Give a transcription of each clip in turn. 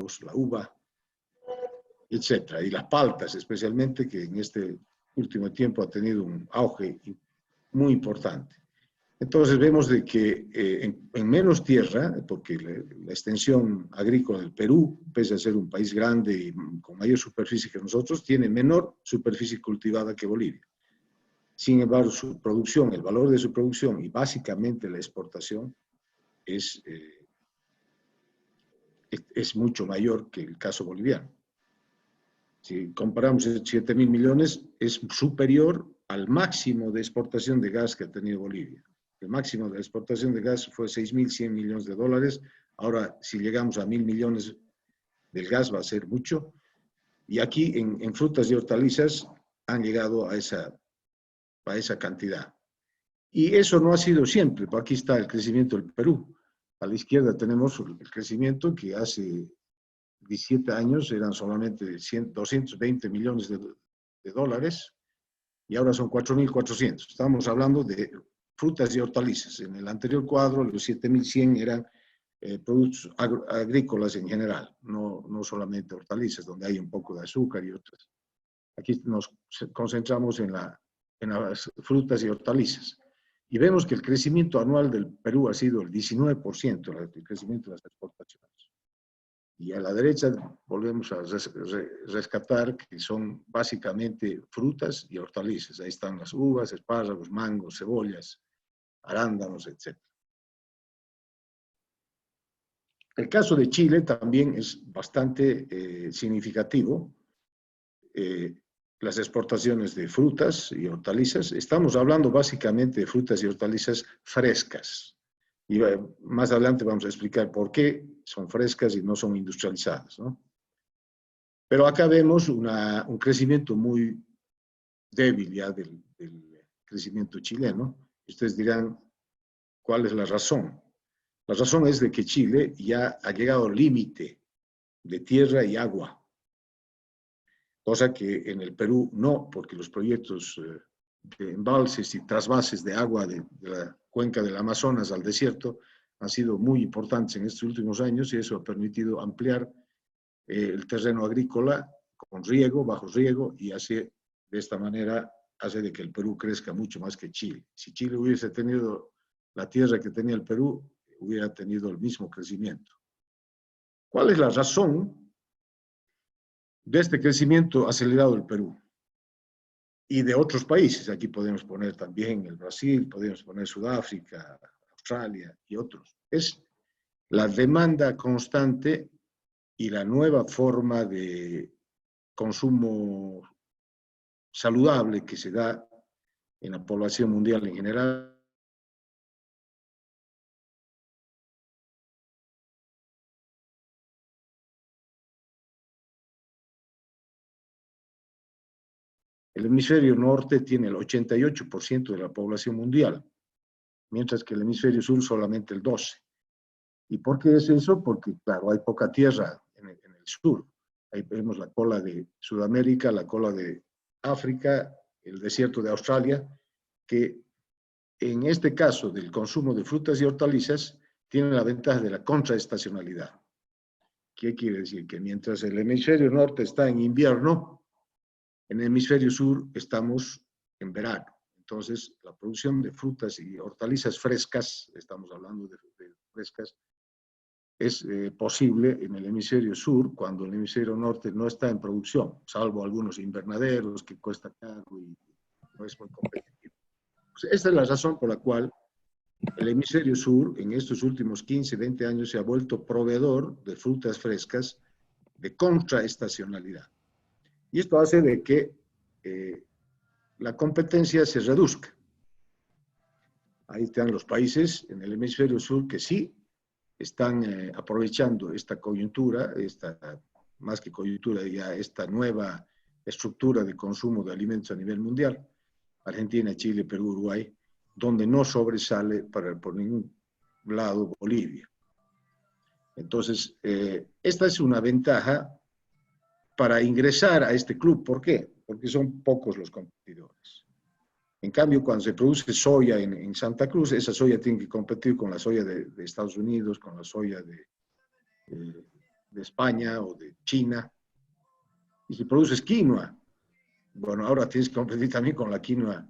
mangos, la uva, etcétera. Y las paltas, especialmente, que en este último tiempo ha tenido un auge muy importante. Entonces vemos de que en menos tierra, porque la extensión agrícola del Perú, pese a ser un país grande y con mayor superficie que nosotros, tiene menor superficie cultivada que Bolivia. Sin embargo, su producción, el valor de su producción y básicamente la exportación es mucho mayor que el caso boliviano. Si comparamos 7.000 millones, es superior al máximo de exportación de gas que ha tenido Bolivia. El máximo de exportación de gas fue 6.100 millones de dólares. Ahora, si llegamos a 1.000 millones del gas, va a ser mucho. Y aquí, en frutas y hortalizas, han llegado a esa cantidad. Y eso no ha sido siempre. Aquí está el crecimiento del Perú. A la izquierda tenemos el crecimiento que hace 17 años eran solamente 220 millones de dólares y ahora son 4.400. Estamos hablando de frutas y hortalizas. En el anterior cuadro, los 7.100 eran productos agrícolas en general, no solamente hortalizas, donde hay un poco de azúcar y otras. Aquí nos concentramos en las frutas y hortalizas. Y vemos que el crecimiento anual del Perú ha sido el 19%, el crecimiento de las exportaciones. Y a la derecha volvemos a rescatar que son básicamente frutas y hortalizas. Ahí están las uvas, espárragos, mangos, cebollas, arándanos, etc. El caso de Chile también es bastante significativo. Las exportaciones de frutas y hortalizas, estamos hablando básicamente de frutas y hortalizas frescas. Y más adelante vamos a explicar por qué son frescas y no son industrializadas, ¿no? Pero acá vemos un crecimiento muy débil ya del crecimiento chileno. Ustedes dirán, ¿cuál es la razón? La razón es de que Chile ya ha llegado al límite de tierra y agua, cosa que en el Perú no, porque los proyectos de embalses y trasvases de agua de la cuenca del Amazonas al desierto han sido muy importantes en estos últimos años y eso ha permitido ampliar el terreno agrícola con riego, bajo riego, y de esta manera hace de que el Perú crezca mucho más que Chile. Si Chile hubiese tenido la tierra que tenía el Perú, hubiera tenido el mismo crecimiento. ¿Cuál es la razón de este crecimiento acelerado del Perú? Y de otros países, aquí podemos poner también el Brasil, podemos poner Sudáfrica, Australia y otros. Es la demanda constante y la nueva forma de consumo saludable que se da en la población mundial en general. El hemisferio norte tiene el 88% de la población mundial, mientras que el hemisferio sur solamente el 12%. ¿Y por qué es eso? Porque, claro, hay poca tierra en el sur. Ahí vemos la cola de Sudamérica, la cola de África, el desierto de Australia, que en este caso del consumo de frutas y hortalizas tiene la ventaja de la contraestacionalidad. ¿Qué quiere decir? Que mientras el hemisferio norte está en invierno, en el hemisferio sur estamos en verano. Entonces, la producción de frutas y hortalizas frescas, estamos hablando de frescas, es posible en el hemisferio sur cuando el hemisferio norte no está en producción, salvo algunos invernaderos que cuesta caro y no es muy competitivo. Pues esta es la razón por la cual el hemisferio sur en estos últimos 15, 20 años se ha vuelto proveedor de frutas frescas de contraestacionalidad. Y esto hace de que la competencia se reduzca. Ahí están los países en el hemisferio sur que sí están aprovechando esta coyuntura, más que coyuntura, ya esta nueva estructura de consumo de alimentos a nivel mundial, Argentina, Chile, Perú, Uruguay, donde no sobresale por ningún lado Bolivia. Entonces, esta es una ventaja para ingresar a este club. ¿Por qué? Porque son pocos los competidores. En cambio, cuando se produce soya en Santa Cruz, esa soya tiene que competir con la soya de Estados Unidos, con la soya de España o de China. Y si produces quinoa, bueno, ahora tienes que competir también con la quinoa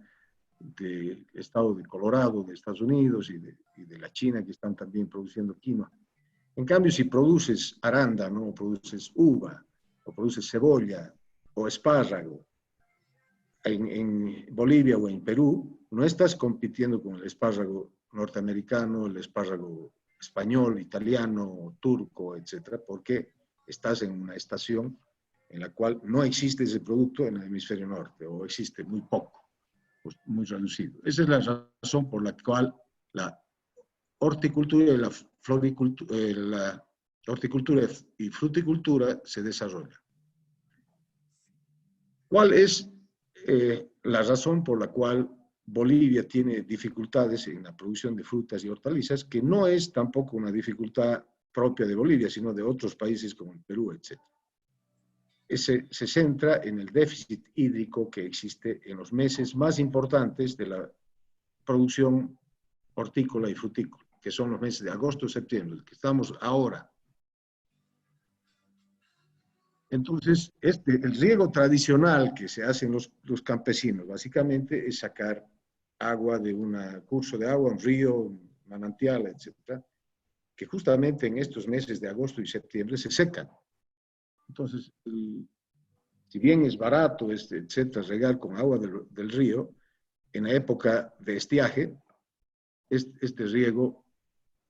del estado de Colorado, de Estados Unidos y de la China, que están también produciendo quinoa. En cambio, si produces arándano, o produces uva, o produces cebolla, o espárrago, en Bolivia o en Perú, no estás compitiendo con el espárrago norteamericano, el espárrago español, italiano, turco, etcétera, porque estás en una estación en la cual no existe ese producto en el hemisferio norte, o existe muy poco, pues muy reducido. Esa es la razón por la cual la horticultura y la horticultura y fruticultura se desarrollan. ¿Cuál es la razón por la cual Bolivia tiene dificultades en la producción de frutas y hortalizas, que no es tampoco una dificultad propia de Bolivia, sino de otros países como el Perú, etc.? Se centra en el déficit hídrico que existe en los meses más importantes de la producción hortícola y frutícola, que son los meses de agosto y septiembre, el que estamos ahora. Entonces, el riego tradicional que se hacen los campesinos, básicamente, es sacar agua de un curso de agua, un río, un manantial, etcétera, que justamente en estos meses de agosto y septiembre se secan. Entonces, si bien es barato, etcétera, regar con agua del río, en la época de estiaje, este riego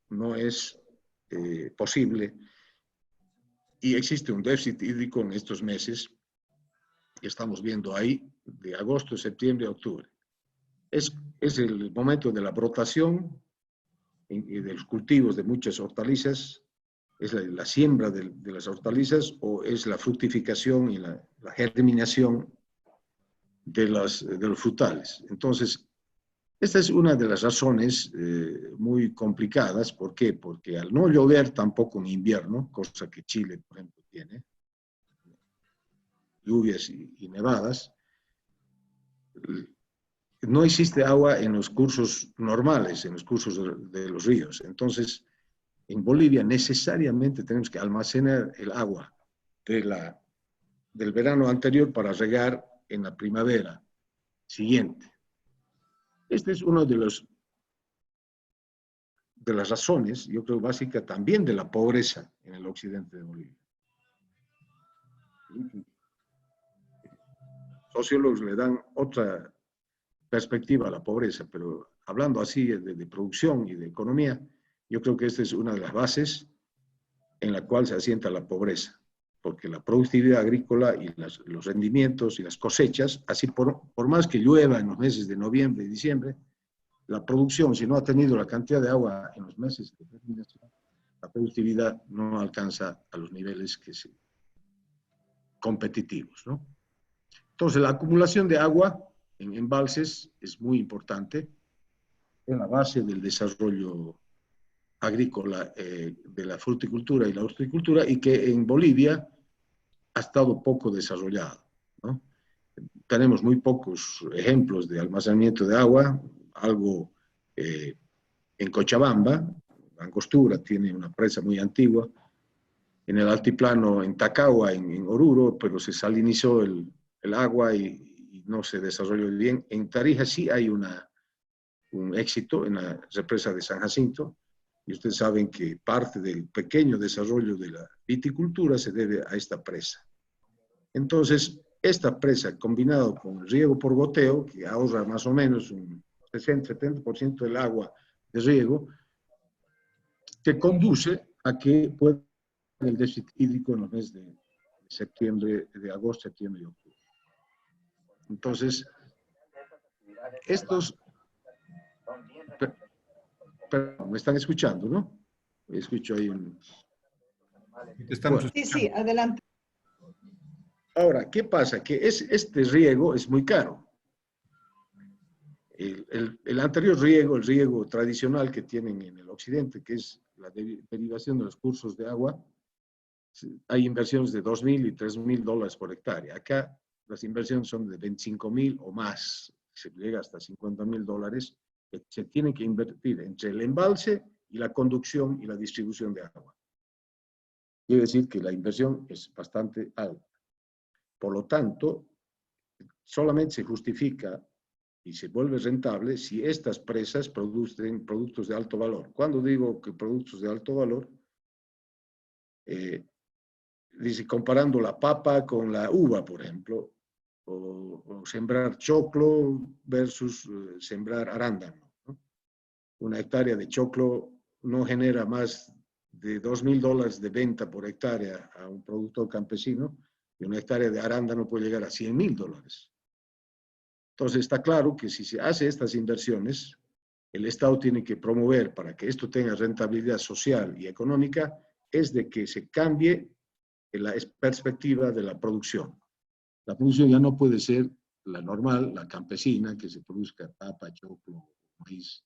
no es posible y existe un déficit hídrico en estos meses que estamos viendo ahí, de agosto, septiembre a octubre. Es el momento de la brotación y de los cultivos de muchas hortalizas, es la siembra de las hortalizas o es la fructificación y la germinación de los frutales. Entonces, esta es una de las razones muy complicadas. ¿Por qué? Porque al no llover tampoco en invierno, cosa que Chile, por ejemplo, tiene, lluvias y nevadas, no existe agua en los cursos normales, en los cursos de los ríos. Entonces, en Bolivia necesariamente tenemos que almacenar el agua del verano anterior para regar en la primavera siguiente. Este es uno de las razones, yo creo, básica también de la pobreza en el occidente de Bolivia. Sociólogos le dan otra perspectiva a la pobreza, pero hablando así de producción y de economía, yo creo que esta es una de las bases en la cual se asienta la pobreza, porque la productividad agrícola y los rendimientos y las cosechas, así por más que llueva en los meses de noviembre y diciembre, la producción, si no ha tenido la cantidad de agua en los meses de germinación, la productividad no alcanza a los niveles competitivos, ¿no? Entonces, la acumulación de agua en embalses es muy importante, es la base del desarrollo agrícola de la fruticultura y la horticultura, y que en Bolivia ha estado poco desarrollado, ¿no? Tenemos muy pocos ejemplos de almacenamiento de agua, algo en Cochabamba, Angostura tiene una presa muy antigua, en el altiplano, en Tacagua, en Oruro, pero se salinizó el agua y no se desarrolló bien. En Tarija sí hay un éxito en la represa de San Jacinto, y ustedes saben que parte del pequeño desarrollo de la viticultura se debe a esta presa. Entonces, esta presa, combinado con el riego por goteo, que ahorra más o menos un 60-70% del agua de riego, te conduce a que pueda haber el déficit hídrico en los meses de septiembre, de agosto, septiembre y octubre. Entonces, estos... Perdón, me están escuchando, ¿no? Escucho ahí un... Estamos Sí, sí, adelante. Ahora, ¿qué pasa? Que este riego es muy caro. El anterior riego, el riego tradicional que tienen en el occidente, que es la derivación de los cursos de agua, hay inversiones de $2,000 y $3,000 por hectárea. Acá las inversiones son de $25,000 o más, se llega hasta $50,000, que se tienen que invertir entre el embalse y la conducción y la distribución de agua. quiere decir que la inversión es bastante alta. Por lo tanto, solamente se justifica y se vuelve rentable si estas presas producen productos de alto valor. Cuando digo que productos de alto valor, dice, comparando la papa con la uva, por ejemplo, o sembrar choclo versus sembrar arándano, ¿no? Una hectárea de choclo no genera más de $2.000 de venta por hectárea a un productor campesino, y una hectárea de arándano puede llegar a $100.000. Entonces está claro que si se hace estas inversiones, el Estado tiene que promover para que esto tenga rentabilidad social y económica, es de que se cambie la perspectiva de la producción. La producción ya no puede ser la normal, la campesina, que se produzca papa, choclo, maíz,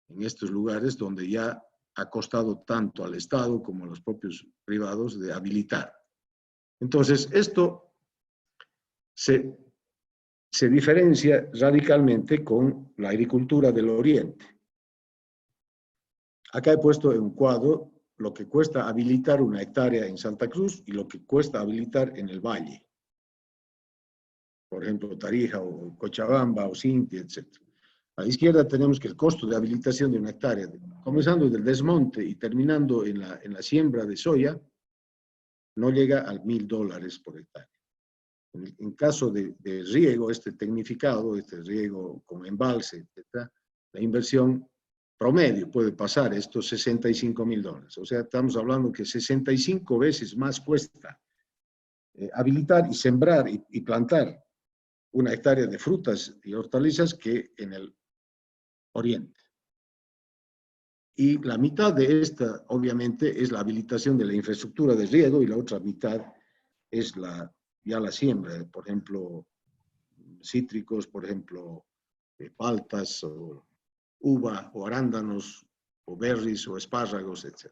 en estos lugares donde ya ha costado tanto al Estado como a los propios privados de habilitar. Entonces, esto se diferencia radicalmente con la agricultura del Oriente. Acá he puesto en un cuadro lo que cuesta habilitar una hectárea en Santa Cruz y lo que cuesta habilitar en el Valle. Por ejemplo, Tarija o Cochabamba o Cinti, etc. A la izquierda tenemos que el costo de habilitación de una hectárea, comenzando del desmonte y terminando en la siembra de soya, no llega a $1.000 por hectárea. En caso de riego, este tecnificado, este riego con embalse, etc., la inversión promedio puede pasar estos $65.000. O sea, estamos hablando que 65 veces más cuesta habilitar y sembrar y plantar una hectárea de frutas y hortalizas que en el Oriente. Y la mitad de esta, obviamente, es la habilitación de la infraestructura de riego y la otra mitad es ya la siembra, por ejemplo, cítricos, por ejemplo, paltas, o uva, o arándanos, o berries, o espárragos, etc.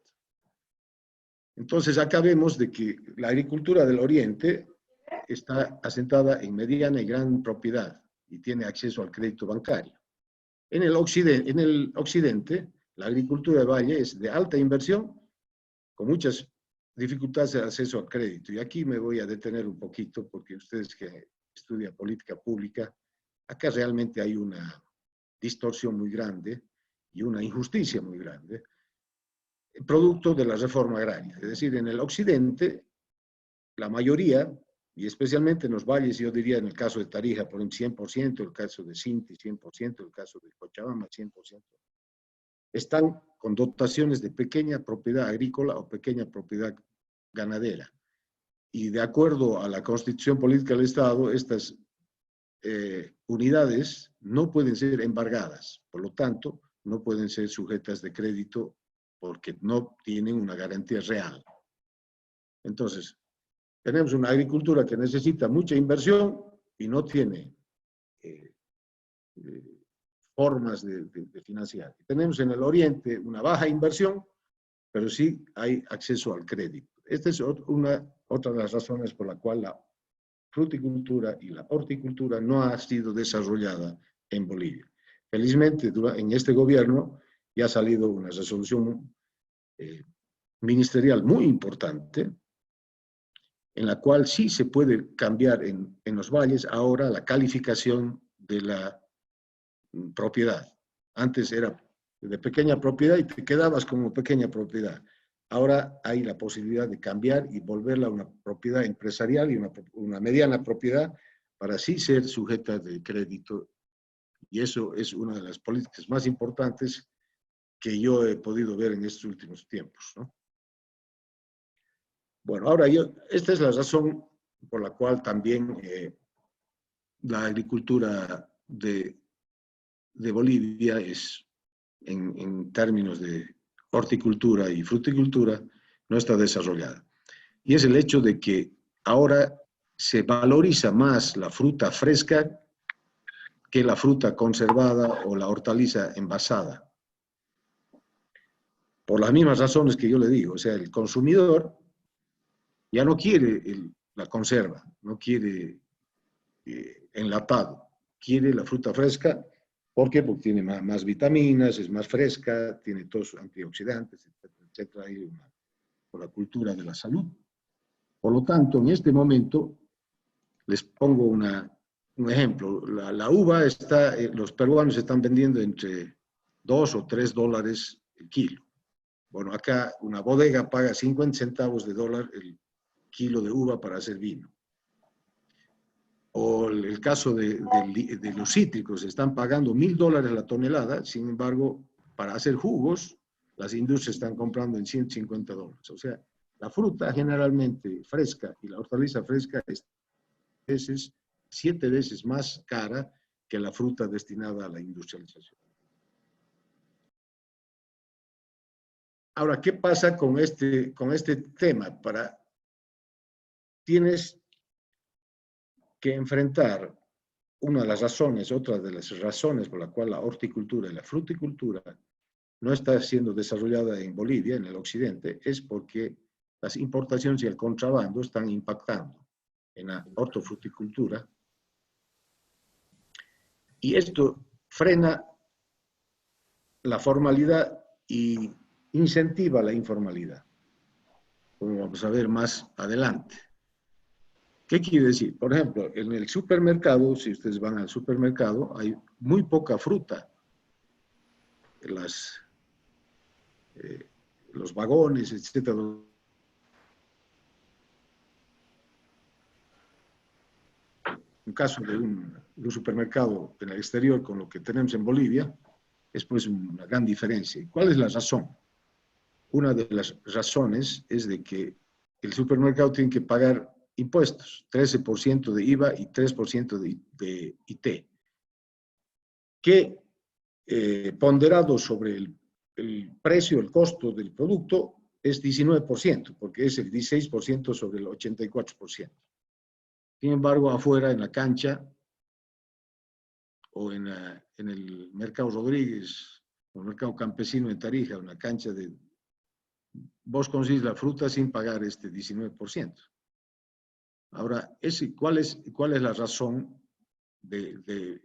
Entonces, acá vemos de que la agricultura del Oriente está asentada en mediana y gran propiedad y tiene acceso al crédito bancario. En el occidente, la agricultura de valle es de alta inversión, con muchas dificultades de acceso al crédito. Y aquí me voy a detener un poquito, porque ustedes que estudian política pública, acá realmente hay una distorsión muy grande y una injusticia muy grande, producto de la reforma agraria. Es decir, en el occidente, la mayoría, y especialmente en los valles, yo diría en el caso de Tarija, por un 100%, el caso de Cinti, 100%, el caso de Cochabamba, 100%, están con dotaciones de pequeña propiedad agrícola o pequeña propiedad ganadera. Y de acuerdo a la Constitución Política del Estado, estas unidades no pueden ser embargadas, por lo tanto, no pueden ser sujetas de crédito porque no tienen una garantía real. Entonces, tenemos una agricultura que necesita mucha inversión y no tiene formas de financiar. Tenemos en el Oriente una baja inversión, pero sí hay acceso al crédito. Esta es otra de las razones por la cual la fruticultura y la horticultura no ha sido desarrollada en Bolivia. Felizmente, en este gobierno ya ha salido una resolución ministerial muy importante, en la cual sí se puede cambiar en los valles ahora la calificación de la propiedad. Antes era de pequeña propiedad y te quedabas como pequeña propiedad. Ahora hay la posibilidad de cambiar y volverla una propiedad empresarial y una mediana propiedad para así ser sujeta de crédito. Y eso es una de las políticas más importantes que yo he podido ver en estos últimos tiempos, ¿no? Bueno, ahora esta es la razón por la cual también la agricultura de Bolivia es, en términos de horticultura y fruticultura, no está desarrollada. Y es el hecho de que ahora se valoriza más la fruta fresca que la fruta conservada o la hortaliza envasada. Por las mismas razones que yo le digo, o sea, el consumidor ya no quiere la conserva, no quiere enlatado, quiere la fruta fresca. ¿Por qué? Porque tiene más vitaminas, es más fresca, tiene todos sus antioxidantes, etcétera, etcétera. Hay por la cultura de la salud. Por lo tanto, en este momento, les pongo un ejemplo. La uva está, los peruanos están vendiendo entre 2 o 3 dólares el kilo. Bueno, acá una bodega paga 50 centavos de dólar el kilo de uva para hacer vino. O el caso de los cítricos, están pagando $1.000 la tonelada, sin embargo, para hacer jugos, las industrias están comprando en $150. O sea, la fruta generalmente fresca y la hortaliza fresca es 7 veces más cara que la fruta destinada a la industrialización. Ahora, ¿qué pasa con este tema? Tienes que enfrentar una de las razones, otra de las razones por la cual la horticultura y la fruticultura no está siendo desarrollada en Bolivia, en el occidente, es porque las importaciones y el contrabando están impactando en la hortofruticultura. Y esto frena la formalidad y incentiva la informalidad, como vamos a ver más adelante. ¿Qué quiere decir? Por ejemplo, en el supermercado, si ustedes van al supermercado, hay muy poca fruta. Los vagones, etcétera. Un caso de un supermercado en el exterior con lo que tenemos en Bolivia es pues una gran diferencia. ¿Cuál es la razón? Una de las razones es de que el supermercado tiene que pagar impuestos, 13% de IVA y 3% de IT, que ponderado sobre el precio, el costo del producto, es 19%, porque es el 16% sobre el 84%. Sin embargo, afuera, en la cancha, o en el Mercado Rodríguez, o el Mercado Campesino de Tarija, una cancha vos consigues la fruta sin pagar este 19%. Ahora, ¿cuál es la razón de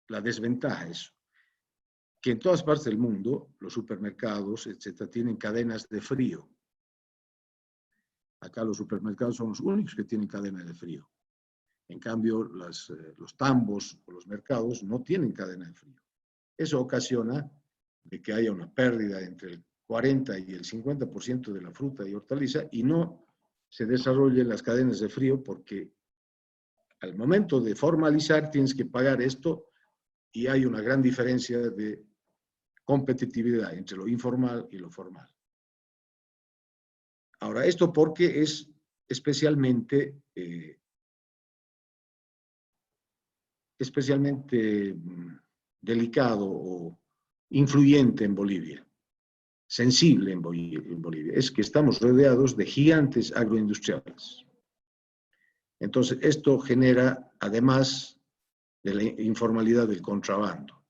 la desventaja? Eso, que en todas partes del mundo, los supermercados, etcétera, tienen cadenas de frío. Acá los supermercados son los únicos que tienen cadena de frío. En cambio, los tambos o los mercados no tienen cadena de frío. Eso ocasiona de que haya una pérdida entre el 40 y el 50% de la fruta y hortaliza y no se desarrollen las cadenas de frío porque al momento de formalizar tienes que pagar esto y hay una gran diferencia de competitividad entre lo informal y lo formal. Ahora, esto porque es especialmente delicado o influyente en Bolivia, sensible en Bolivia, es que estamos rodeados de gigantes agroindustriales. Entonces, esto genera, además de la informalidad del contrabando.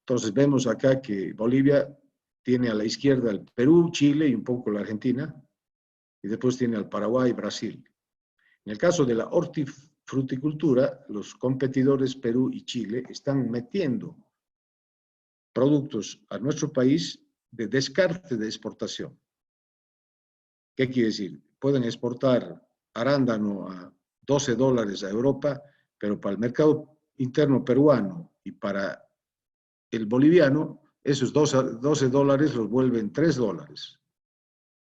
Entonces, vemos acá que Bolivia tiene a la izquierda el Perú, Chile y un poco la Argentina, y después tiene al Paraguay y Brasil. En el caso de la hortifruticultura, los competidores Perú y Chile están metiendo productos a nuestro país de descarte de exportación. ¿Qué quiere decir? Pueden exportar arándano a $12 a Europa, pero para el mercado interno peruano y para el boliviano, esos $12 los vuelven $3.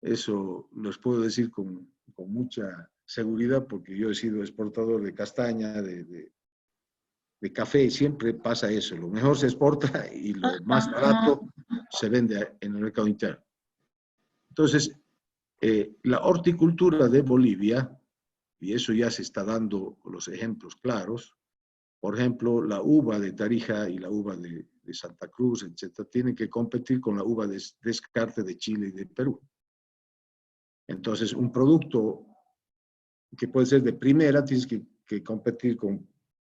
Eso los puedo decir con mucha seguridad porque yo he sido exportador de castaña, de café, siempre pasa eso. Lo mejor se exporta y lo más barato se vende en el mercado interno. Entonces, la horticultura de Bolivia, y eso ya se está dando los ejemplos claros, por ejemplo, la uva de Tarija y la uva de Santa Cruz, etcétera, tienen que competir con la uva de descarte de Chile y de Perú. Entonces, un producto que puede ser de primera, tienes que competir con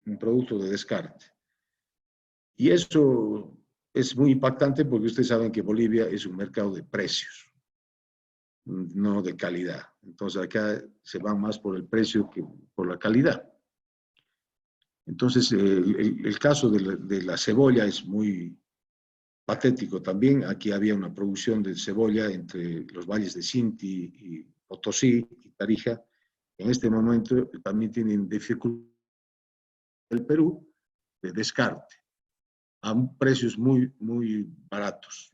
un producto de descarte. Y eso es muy impactante porque ustedes saben que Bolivia es un mercado de precios, no de calidad. Entonces acá se va más por el precio que por la calidad. Entonces el caso de la cebolla es muy patético también. Aquí había una producción de cebolla entre los valles de Sinti y Potosí y Tarija. En este momento también tienen dificultad el Perú de descarte a precios muy, muy baratos.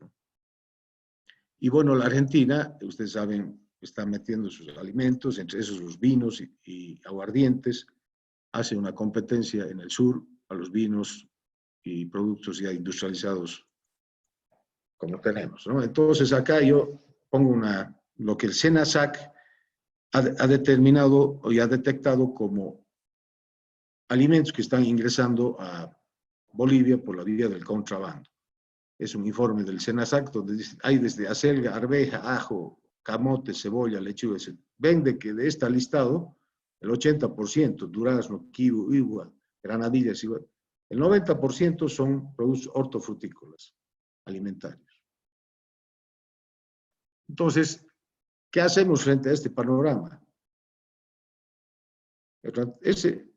Y bueno, la Argentina, ustedes saben, está metiendo sus alimentos, entre esos los vinos y aguardientes, hace una competencia en el sur a los vinos y productos ya industrializados como tenemos, ¿no? Entonces acá yo pongo lo que el SENASAC ha determinado y ha detectado como alimentos que están ingresando a Bolivia por la vía del contrabando. Es un informe del SENASAC donde dice, hay desde acelga, arveja, ajo, camote, cebolla, lechuga, etc. Ven de que de este listado, el 80%, durazno, kiwi, igual, granadillas, igual, el 90% son productos hortofrutícolas alimentarios. Entonces, ¿qué hacemos frente a este panorama? Ese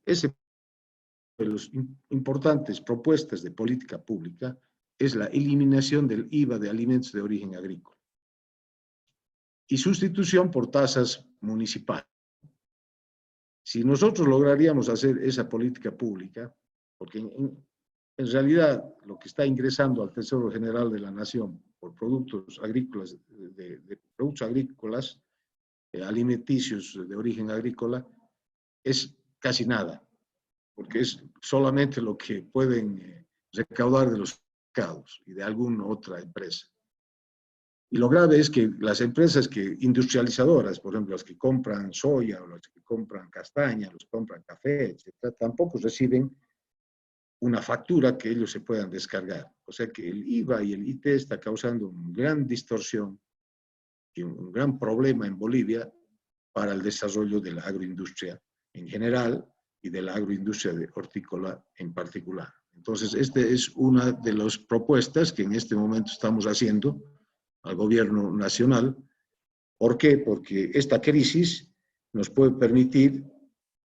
de las importantes propuestas de política pública es la eliminación del IVA de alimentos de origen agrícola y sustitución por tasas municipales. Si nosotros lograríamos hacer esa política pública, porque en realidad lo que está ingresando al Tesoro General de la Nación por productos agrícolas, de productos agrícolas, alimenticios de origen agrícola, es casi nada, porque es solamente lo que pueden recaudar de los mercados y de alguna otra empresa. Y lo grave es que las empresas industrializadoras, por ejemplo, las que compran soya, o las que compran castaña, los que compran café, etc., tampoco reciben una factura que ellos se puedan descargar. O sea que el IVA y el IT está causando una gran distorsión y un gran problema en Bolivia para el desarrollo de la agroindustria en general y de la agroindustria hortícola en particular. Entonces, esta es una de las propuestas que en este momento estamos haciendo al gobierno nacional. ¿Por qué? Porque esta crisis nos puede permitir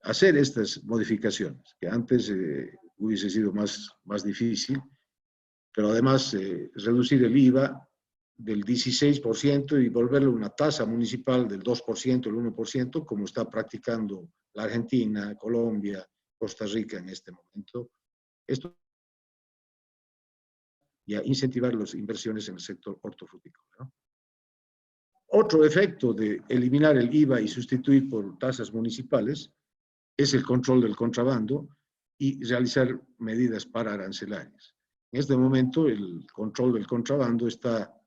hacer estas modificaciones, que antes hubiese sido más difícil, pero además reducir el IVA del 16% y volverlo una tasa municipal del 2%, el 1%, como está practicando la Argentina, Colombia, Costa Rica en este momento. Esto y a incentivar las inversiones en el sector hortofrutícola, ¿no? Otro efecto de eliminar el IVA y sustituir por tasas municipales es el control del contrabando y realizar medidas pararancelarias. En este momento, el control del contrabando está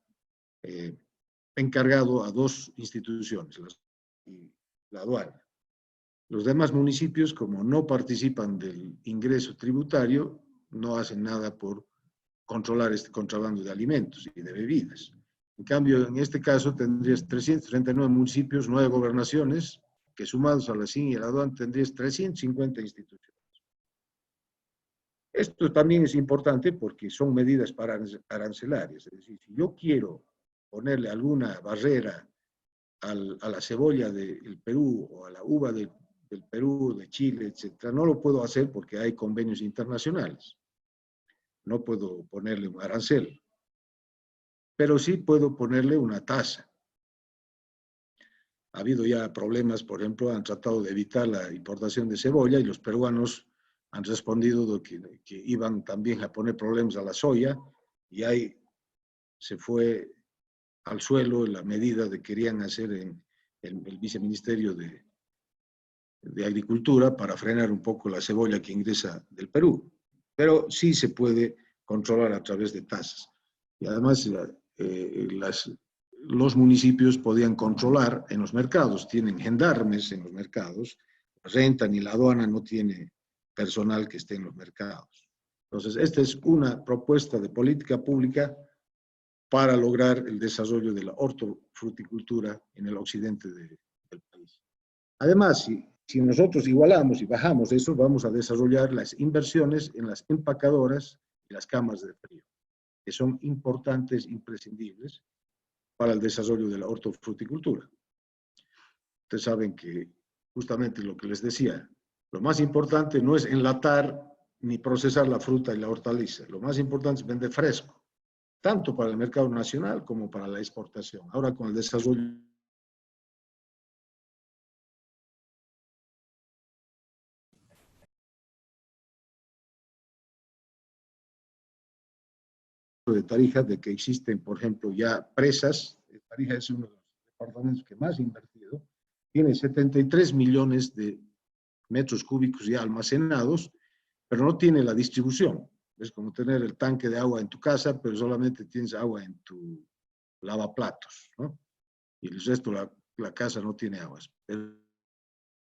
encargado a dos instituciones, la aduana. Los demás municipios, como no participan del ingreso tributario, no hacen nada por controlar este contrabando de alimentos y de bebidas. En cambio, en este caso tendrías 339 municipios, 9 gobernaciones, que sumados a la CIN y a la aduana tendrías 350 instituciones. Esto también es importante porque son medidas arancelarias. Es decir, si yo quiero ponerle alguna barrera a la cebolla del Perú o a la uva del Perú, de Chile, etc., no lo puedo hacer porque hay convenios internacionales. No puedo ponerle un arancel, pero sí puedo ponerle una tasa. Ha habido ya problemas, por ejemplo, han tratado de evitar la importación de cebolla y los peruanos han respondido que iban también a poner problemas a la soya y ahí se fue al suelo la medida de que querían hacer en el viceministerio de Agricultura para frenar un poco la cebolla que ingresa del Perú. Pero sí se puede controlar a través de tasas. Y además los municipios podían controlar en los mercados, tienen gendarmes en los mercados, rentan y la aduana no tiene personal que esté en los mercados. Entonces, esta es una propuesta de política pública para lograr el desarrollo de la hortofruticultura en el occidente del país. Además, si nosotros igualamos y bajamos eso, vamos a desarrollar las inversiones en las empacadoras y las cámaras de frío, que son importantes, imprescindibles para el desarrollo de la hortofruticultura. Ustedes saben que justamente lo que les decía, lo más importante no es enlatar ni procesar la fruta y la hortaliza, lo más importante es vender fresco. tanto para el mercado nacional como para la exportación. Ahora con el desarrollo de Tarija, de que existen, por ejemplo, ya presas. Tarija es uno de los departamentos que más ha invertido. Tiene 73 millones de metros cúbicos ya almacenados, pero no tiene la distribución. Es como tener el tanque de agua en tu casa, pero solamente tienes agua en tu lavaplatos, ¿no? Y el resto la casa no tiene aguas. Pero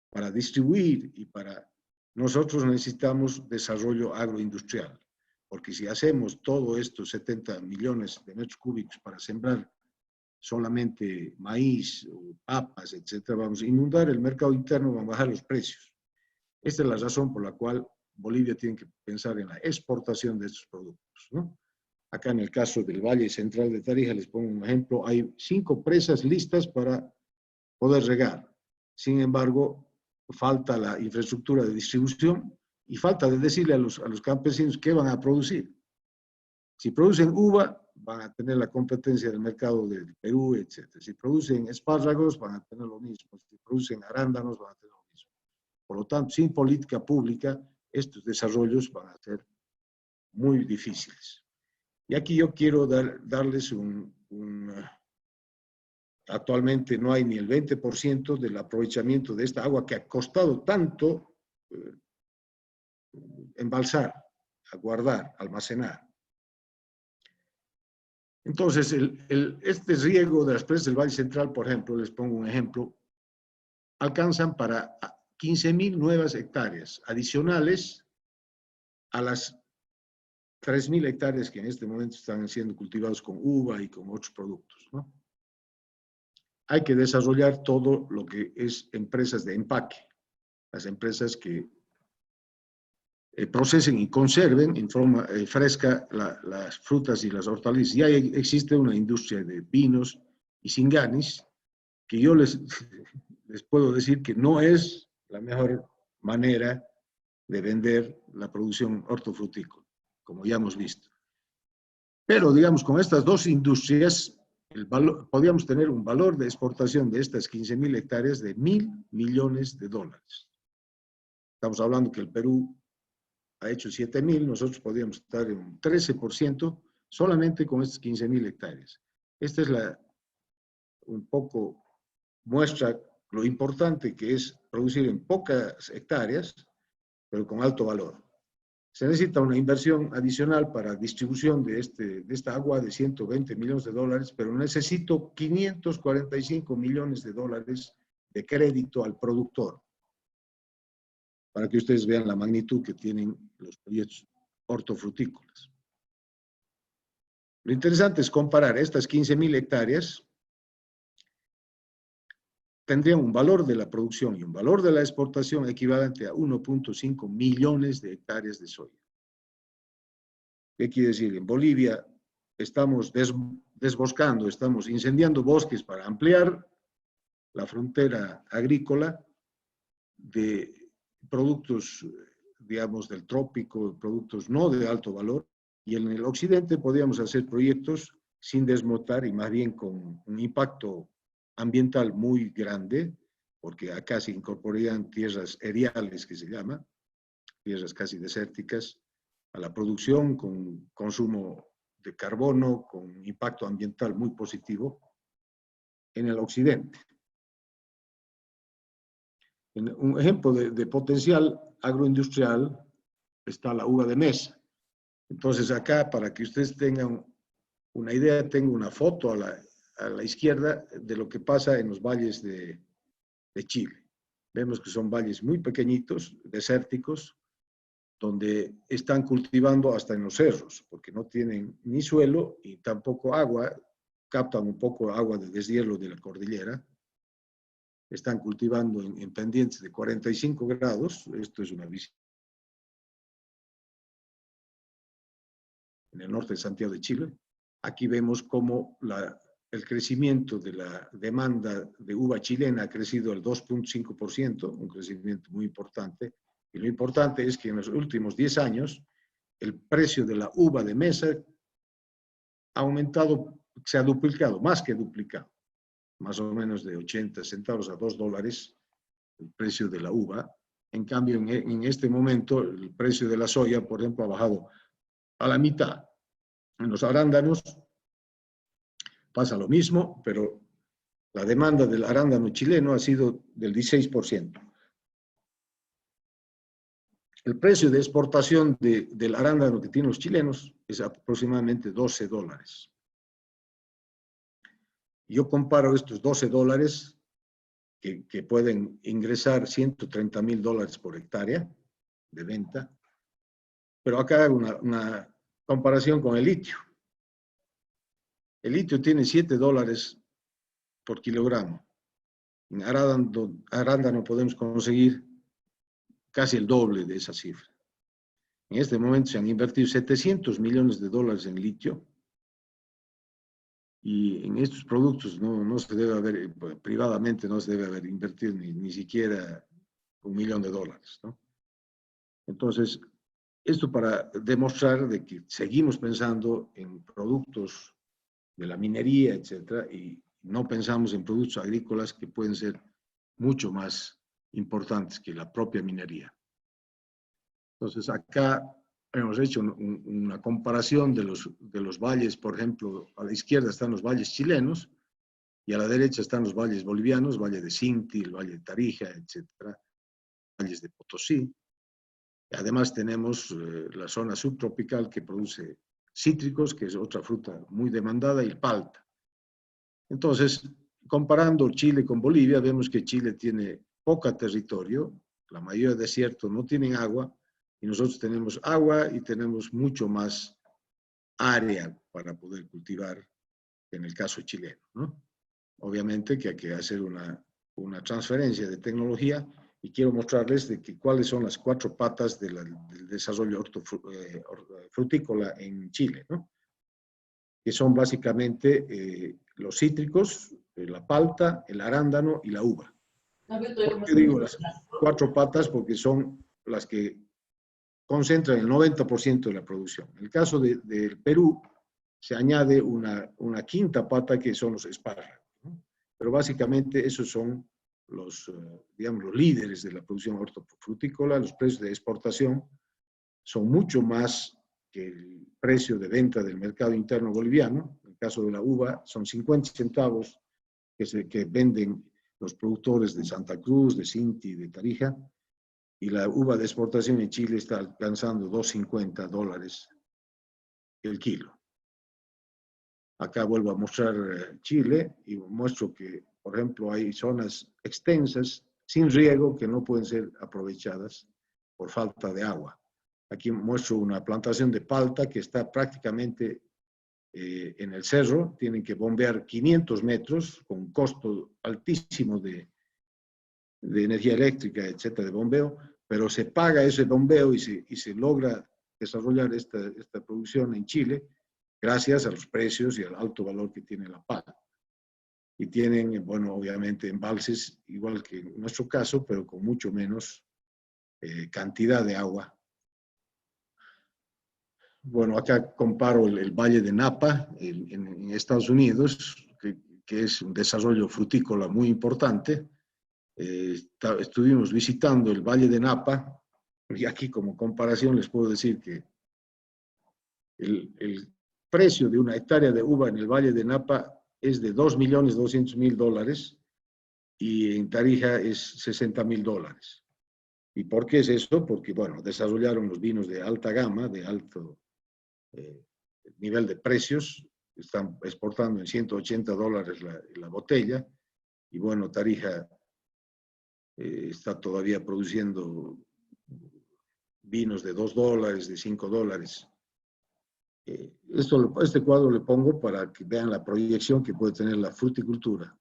para distribuir y para nosotros necesitamos desarrollo agroindustrial, porque si hacemos todo estos 70 millones de metros cúbicos para sembrar solamente maíz, o papas, etcétera, vamos a inundar el mercado interno, van a bajar los precios. Esta es la razón por la cual Bolivia tiene que pensar en la exportación de estos productos, ¿no? Acá en el caso del Valle Central de Tarija, les pongo un ejemplo, hay 5 presas listas para poder regar. Sin embargo, falta la infraestructura de distribución y falta de decirle a los campesinos qué van a producir. Si producen uva, van a tener la competencia del mercado del Perú, etc. Si producen espárragos, van a tener lo mismo. Si producen arándanos, van a tener lo mismo. Por lo tanto, sin política pública, estos desarrollos van a ser muy difíciles. Y aquí yo quiero darles actualmente no hay ni el 20% del aprovechamiento de esta agua que ha costado tanto embalsar, guardar, almacenar. Entonces, este riego de las presas del Valle Central, por ejemplo, les pongo un ejemplo, alcanzan para 15.000 nuevas hectáreas adicionales a las 3.000 hectáreas que en este momento están siendo cultivados con uva y con otros productos, ¿no? Hay que desarrollar todo lo que es empresas de empaque, las empresas que procesen y conserven en forma fresca las frutas y las hortalizas. Ya existe una industria de vinos y singanis que yo les puedo decir que no es la mejor manera de vender la producción hortofrutícola, como ya hemos visto. Pero, digamos, con estas dos industrias, podríamos tener un valor de exportación de estas 15.000 hectáreas de $1.000 millones. Estamos hablando que el Perú ha hecho 7.000, nosotros podríamos estar en un 13% solamente con estas 15.000 hectáreas. Esta es un poco muestra lo importante que es producir en pocas hectáreas, pero con alto valor. Se necesita una inversión adicional para distribución de esta agua de $120 millones, pero necesito $545 millones de crédito al productor, para que ustedes vean la magnitud que tienen los proyectos hortofrutícolas. Lo interesante es comparar estas 15.000 hectáreas, tendrían un valor de la producción y un valor de la exportación equivalente a 1.5 millones de hectáreas de soya. ¿Qué quiere decir? En Bolivia estamos desboscando, estamos incendiando bosques para ampliar la frontera agrícola de productos, digamos, del trópico, productos no de alto valor, y en el occidente podríamos hacer proyectos sin desmotar y más bien con un impacto ambiental muy grande, porque acá se incorporarían tierras eriales, que se llama, tierras casi desérticas, a la producción con consumo de carbono, con impacto ambiental muy positivo en el occidente. Un ejemplo de potencial agroindustrial está la uva de mesa. Entonces acá, para que ustedes tengan una idea, tengo una foto a la izquierda de lo que pasa en los valles de Chile. Vemos que son valles muy pequeñitos, desérticos, donde están cultivando hasta en los cerros, porque no tienen ni suelo y tampoco agua, captan un poco agua de deshielo de la cordillera. Están cultivando en pendientes de 45 grados, esto es una visita en el norte de Santiago de Chile. Aquí vemos cómo el crecimiento de la demanda de uva chilena ha crecido al 2.5%, un crecimiento muy importante, y lo importante es que en los últimos 10 años el precio de la uva de mesa ha aumentado, se ha duplicado, más que duplicado, más o menos de 80 centavos a $2 el precio de la uva. En cambio, en este momento, el precio de la soya, por ejemplo, ha bajado a la mitad. En los arándanos pasa lo mismo, pero la demanda del arándano chileno ha sido del 16%. El precio de exportación del arándano que tienen los chilenos es aproximadamente $12. Yo comparo estos $12 que pueden ingresar $130,000 por hectárea de venta, pero acá hago una comparación con el litio. El litio tiene $7 por kilogramo. En arándano podemos conseguir casi el doble de esa cifra. En este momento se han invertido $700 millones en litio, y en estos productos no se debe haber, privadamente no se debe haber invertido ni siquiera $1 millón, ¿no? Entonces, esto para demostrar de que seguimos pensando en productos de la minería, etcétera, y no pensamos en productos agrícolas que pueden ser mucho más importantes que la propia minería. Entonces, acá hemos hecho una comparación de los valles. Por ejemplo, a la izquierda están los valles chilenos y a la derecha están los valles bolivianos, Valle de Cinti, el Valle de Tarija, etcétera, valles de Potosí. Además tenemos la zona subtropical que produce cítricos, que es otra fruta muy demandada, y el palta. Entonces, comparando Chile con Bolivia, vemos que Chile tiene poco territorio, la mayoría de desiertos no tienen agua, y nosotros tenemos agua y tenemos mucho más área para poder cultivar en el caso chileno, ¿no? Obviamente que hay que hacer una transferencia de tecnología, y quiero mostrarles cuáles son las 4 patas del desarrollo frutícola en Chile, ¿no? Que son básicamente los cítricos, la palta, el arándano y la uva. ¿Por qué digo las 4 patas? Porque son las que concentran el 90% de la producción. En el caso del Perú, se añade una quinta pata, que son los espárragos, ¿no? Pero básicamente esos son digamos, los líderes de la producción hortofrutícola. Los precios de exportación son mucho más que el precio de venta del mercado interno boliviano. En el caso de la uva, son 50 centavos que venden los productores de Santa Cruz, de Cinti, de Tarija, y la uva de exportación en Chile está alcanzando $2.50 el kilo. Acá vuelvo a mostrar Chile y muestro que, por ejemplo, hay zonas extensas sin riego que no pueden ser aprovechadas por falta de agua. Aquí muestro una plantación de palta que está prácticamente en el cerro. Tienen que bombear 500 metros con un costo altísimo de energía eléctrica, etcétera, de bombeo, pero se paga ese bombeo y se logra desarrollar esta producción en Chile gracias a los precios y al alto valor que tiene la palta. Y tienen, bueno, obviamente embalses, igual que en nuestro caso, pero con mucho menos cantidad de agua. Bueno, acá comparo el Valle de Napa en Estados Unidos, que es un desarrollo frutícola muy importante. Estuvimos visitando el Valle de Napa, y aquí como comparación les puedo decir que el precio de una hectárea de uva en el Valle de Napa es de $2.200.000 y en Tarija es $60.000. ¿Y por qué es eso? Porque, bueno, desarrollaron los vinos de alta gama, de alto nivel de precios, están exportando en $180 la botella, y bueno, Tarija está todavía produciendo vinos de $2, de $5. Este cuadro le pongo para que vean la proyección que puede tener la fruticultura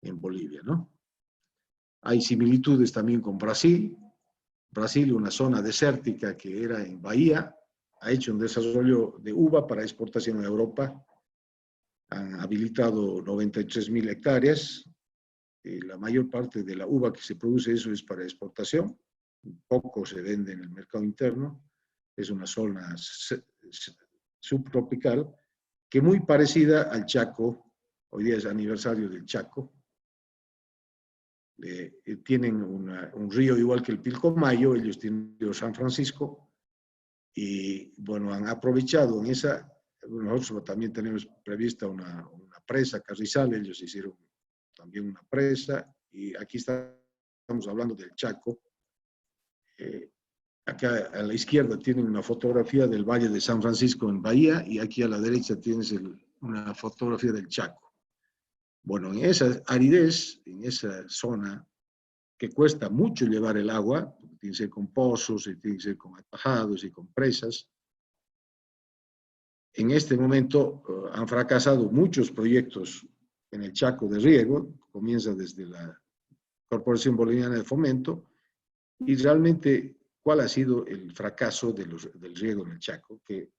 en Bolivia, ¿no? Hay similitudes también con Brasil. Brasil, una zona desértica que era en Bahía, ha hecho un desarrollo de uva para exportación a Europa. Han habilitado 93.000 hectáreas. La mayor parte de la uva que se produce, eso es para exportación. Poco se vende en el mercado interno. Es una zona subtropical, que muy parecida al Chaco. Hoy día es aniversario del Chaco. Tienen un río igual que el Pilcomayo, ellos tienen el río San Francisco, y bueno, han aprovechado en esa, nosotros también tenemos prevista una presa, Carrizal, ellos hicieron también una presa, y aquí estamos hablando del Chaco. Acá a la izquierda tienen una fotografía del Valle de San Francisco en Bahía, y aquí a la derecha tienes una fotografía del Chaco. Bueno, en esa aridez, en esa zona que cuesta mucho llevar el agua, porque tiene que ser con pozos, y tiene que ser con atajados y con presas, en este momento han fracasado muchos proyectos en el Chaco de riego, comienza desde la Corporación Boliviana de Fomento, y realmente, ¿cuál ha sido el fracaso del riego en el Chaco? Que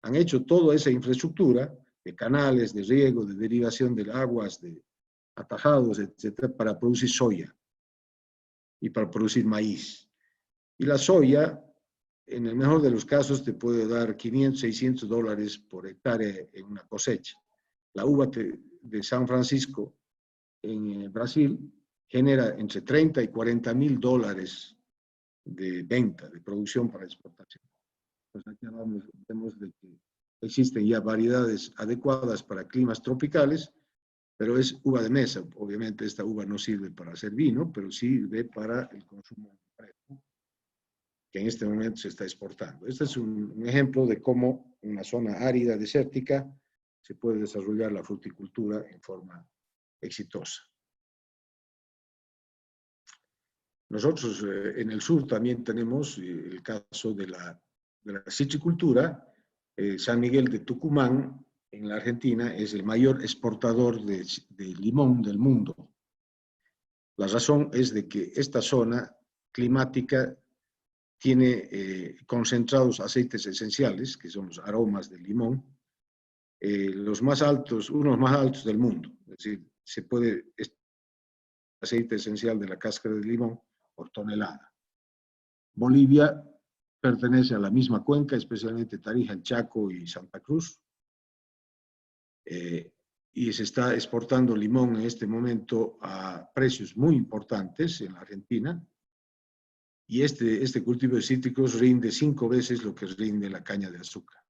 han hecho toda esa infraestructura de canales, de riego, de derivación de aguas, de atajados, etcétera, para producir soya y para producir maíz. Y la soya, en el mejor de los casos, te puede dar 500, 600 dólares por hectárea en una cosecha. La uva de San Francisco en Brasil genera entre 30 y 40 mil dólares de venta, de producción para exportación. Pues aquí vemos de que existen ya variedades adecuadas para climas tropicales, pero es uva de mesa. Obviamente esta uva no sirve para hacer vino, pero sirve para el consumo fresco, que en este momento se está exportando. Este es un ejemplo de cómo en una zona árida, desértica, se puede desarrollar la fruticultura en forma exitosa. Nosotros en el sur también tenemos el caso de la citricultura. San Miguel de Tucumán, en la Argentina, es el mayor exportador de limón del mundo. La razón es de que esta zona climática tiene concentrados aceites esenciales, que son los aromas del limón, los más altos, unos más altos del mundo. Es decir, se puede aceite esencial de la cáscara del limón por tonelada. Bolivia pertenece a la misma cuenca, especialmente Tarija, el Chaco y Santa Cruz. Y se está exportando limón en este momento a precios muy importantes en la Argentina. Y este cultivo de cítricos rinde 5 veces lo que rinde la caña de azúcar.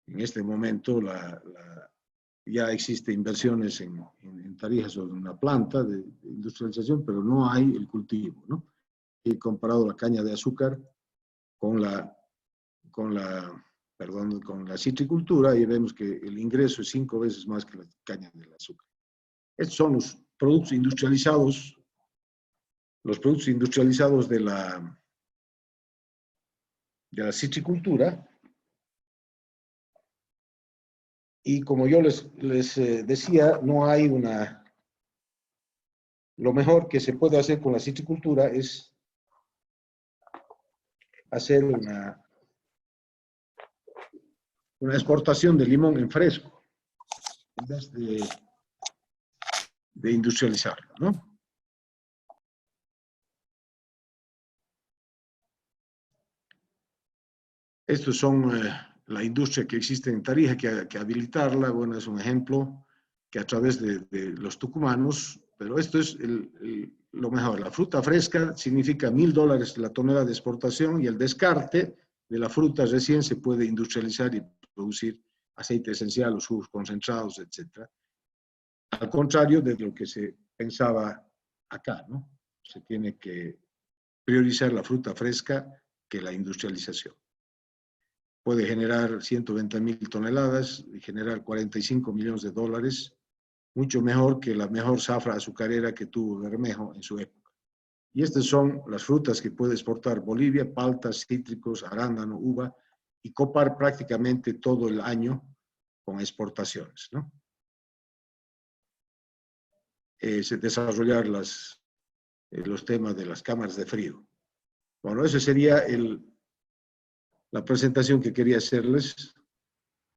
En este momento ya existen inversiones en Tarija sobre una planta de industrialización, pero no hay el cultivo, ¿no? He comparado la caña de azúcar con la citricultura, y vemos que el ingreso es 5 veces más que la caña del azúcar. Estos son los productos industrializados de la citricultura. Y como yo les decía, no hay lo mejor que se puede hacer con la citricultura es hacer una exportación de limón en fresco, en vez de industrializarlo, ¿no? Estos son la industria que existe en Tarija, que habilitarla. Bueno, es un ejemplo que a través de los tucumanos, pero esto es lo mejor. La fruta fresca significa $1,000 la tonelada de exportación, y el descarte de la fruta recién se puede industrializar y producir aceite esencial, los jugos concentrados, etc. Al contrario de lo que se pensaba acá, ¿no? Se tiene que priorizar la fruta fresca que la industrialización. Puede generar 120.000 toneladas y generar 45 millones de dólares, mucho mejor que la mejor zafra azucarera que tuvo Bermejo en su época. Y estas son las frutas que puede exportar Bolivia: paltas, cítricos, arándano, uva, y copar prácticamente todo el año con exportaciones, ¿no? Desarrollar los temas de las cámaras de frío. Bueno, esa sería la presentación que quería hacerles.